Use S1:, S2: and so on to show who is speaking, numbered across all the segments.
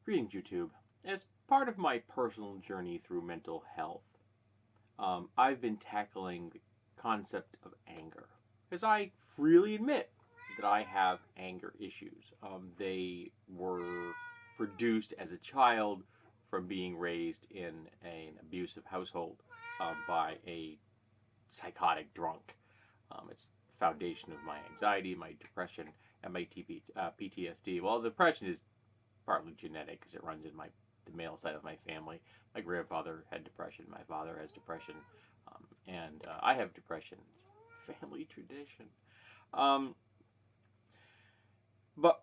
S1: Greetings, YouTube. As part of my personal journey through mental health, I've been tackling the concept of anger. Because I freely admit that I have anger issues. They were produced as a child from being raised in an abusive household by a psychotic drunk. It's the foundation of my anxiety, my depression, and my PTSD. Well, the depression is partly genetic because it runs in the male side of my family. My grandfather had depression. My father has depression, and I have depression. It's family tradition. Um, but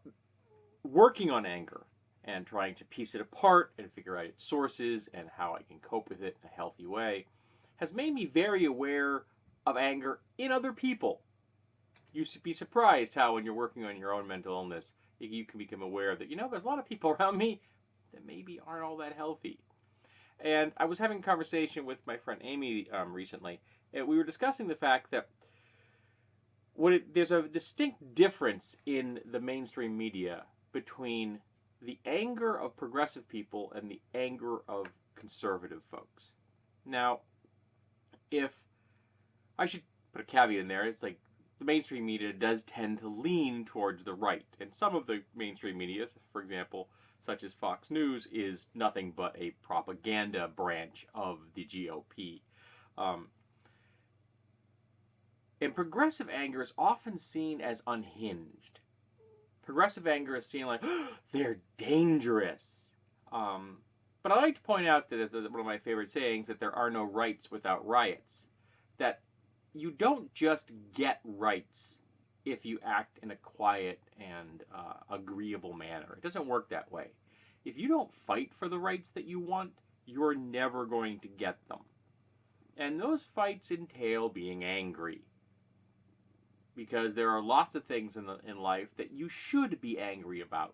S1: working on anger and trying to piece it apart and figure out its sources and how I can cope with it in a healthy way has made me very aware of anger in other people. You should be surprised how, when you're working on your own mental illness, you can become aware that, there's a lot of people around me that maybe aren't all that healthy. And I was having a conversation with my friend Amy recently, and we were discussing the fact that there's a distinct difference in the mainstream media between the anger of progressive people and the anger of conservative folks. Now, if I should put a caveat in there, it's like the mainstream media does tend to lean towards the right. And some of the mainstream media, for example, such as Fox News, is nothing but a propaganda branch of the GOP. And progressive anger is often seen as unhinged. Progressive anger is seen like, they're dangerous. But I like to point out that, as one of my favorite sayings, that there are no rights without riots. That you don't just get rights if you act in a quiet and agreeable manner. It doesn't work that way. If you don't fight for the rights that you want, you're never going to get them. And those fights entail being angry. Because there are lots of things in life that you should be angry about.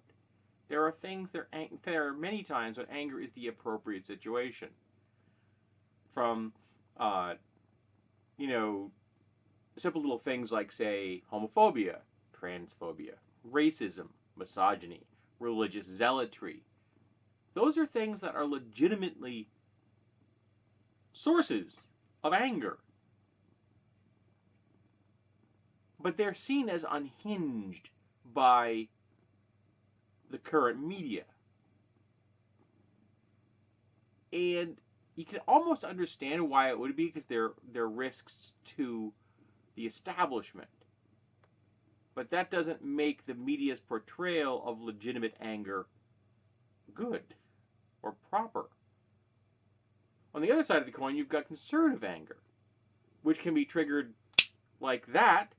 S1: There are many times when anger is the appropriate situation. From simple little things like, say, homophobia, transphobia, racism, misogyny, religious zealotry. Those are things that are legitimately sources of anger. But they're seen as unhinged by the current media. And you can almost understand why it would be, because they're risks to the establishment. But that doesn't make the media's portrayal of legitimate anger good or proper. On the other side of the coin, you've got conservative anger, which can be triggered like that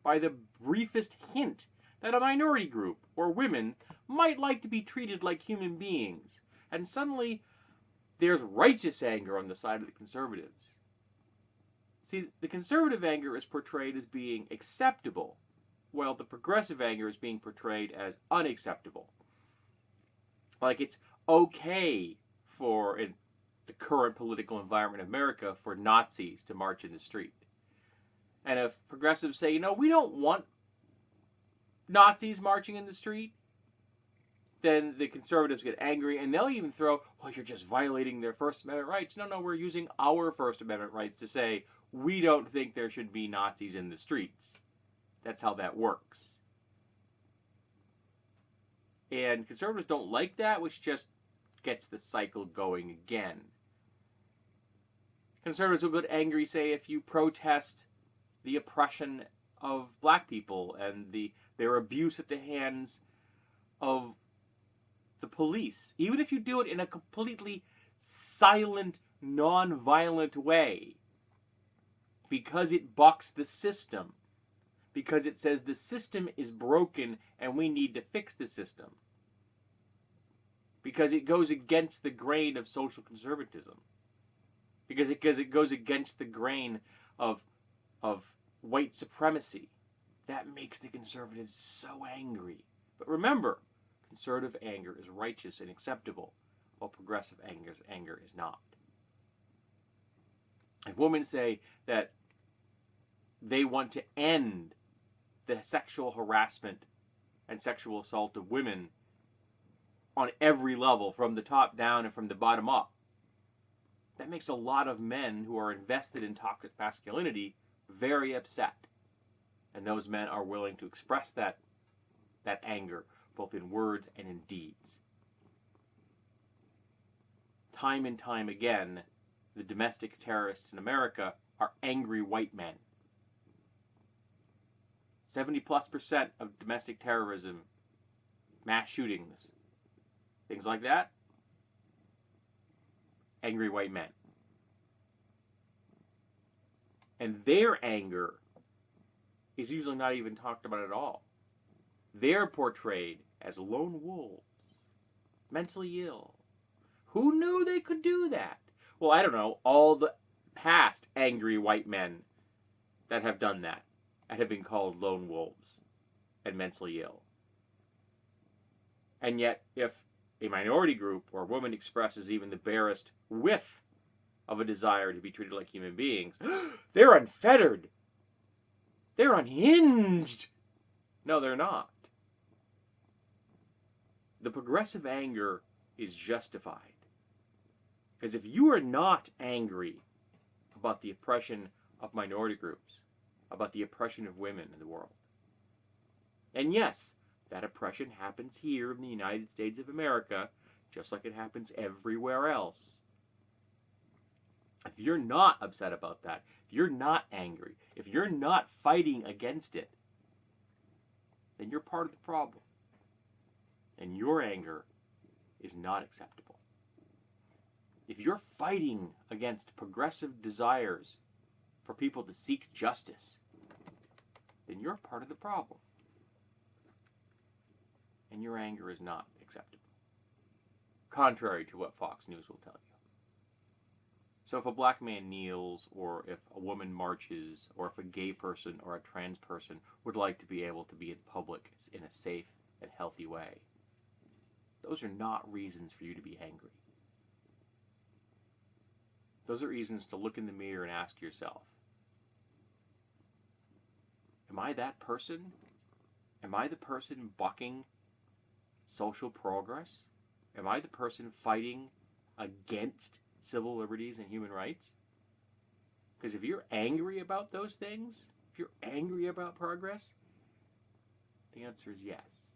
S1: by the briefest hint that a minority group or women might like to be treated like human beings. And suddenly, there's righteous anger on the side of the conservatives. See, the conservative anger is portrayed as being acceptable, while the progressive anger is being portrayed as unacceptable. Like it's okay for, in the current political environment in America, for Nazis to march in the street. And if progressives say, we don't want Nazis marching in the street, then the conservatives get angry, and they'll even throw, well, you're just violating their First Amendment rights. No, we're using our First Amendment rights to say, we don't think there should be Nazis in the streets. That's how that works. And conservatives don't like that, which just gets the cycle going again. Conservatives will get angry, say, if you protest the oppression of black people and their abuse at the hands of the police. Even if you do it in a completely silent, non-violent way, because it bucks the system, because it says the system is broken and we need to fix the system, because it goes against the grain of social conservatism, because it goes against the grain of white supremacy. That makes the conservatives so angry. But remember, conservative anger is righteous and acceptable, while progressive anger is not. If women say that they want to end the sexual harassment and sexual assault of women on every level, from the top down and from the bottom up. That makes a lot of men who are invested in toxic masculinity very upset. And those men are willing to express that anger, both in words and in deeds. Time and time again, the domestic terrorists in America are angry white men. 70+% of domestic terrorism, mass shootings, things like that, angry white men. And their anger is usually not even talked about at all. They're portrayed as lone wolves, mentally ill. Who knew they could do that? Well, I don't know, all the past angry white men that have done that and have been called lone wolves and mentally ill. And yet, if a minority group or woman expresses even the barest whiff of a desire to be treated like human beings, they're unfettered. They're unhinged. No, they're not. The progressive anger is justified. Because if you are not angry about the oppression of minority groups, about the oppression of women in the world, and yes, that oppression happens here in the United States of America, just like it happens everywhere else. If you're not upset about that, if you're not angry, if you're not fighting against it, then you're part of the problem. And your anger is not acceptable. If you're fighting against progressive desires for people to seek justice, then you're part of the problem. And your anger is not acceptable. Contrary to what Fox News will tell you. So if a black man kneels, or if a woman marches, or if a gay person or a trans person would like to be able to be in public in a safe and healthy way, those are not reasons for you to be angry. Those are reasons to look in the mirror and ask yourself, am I that person? Am I the person bucking social progress? Am I the person fighting against civil liberties and human rights? Because if you're angry about those things, if you're angry about progress, the answer is yes.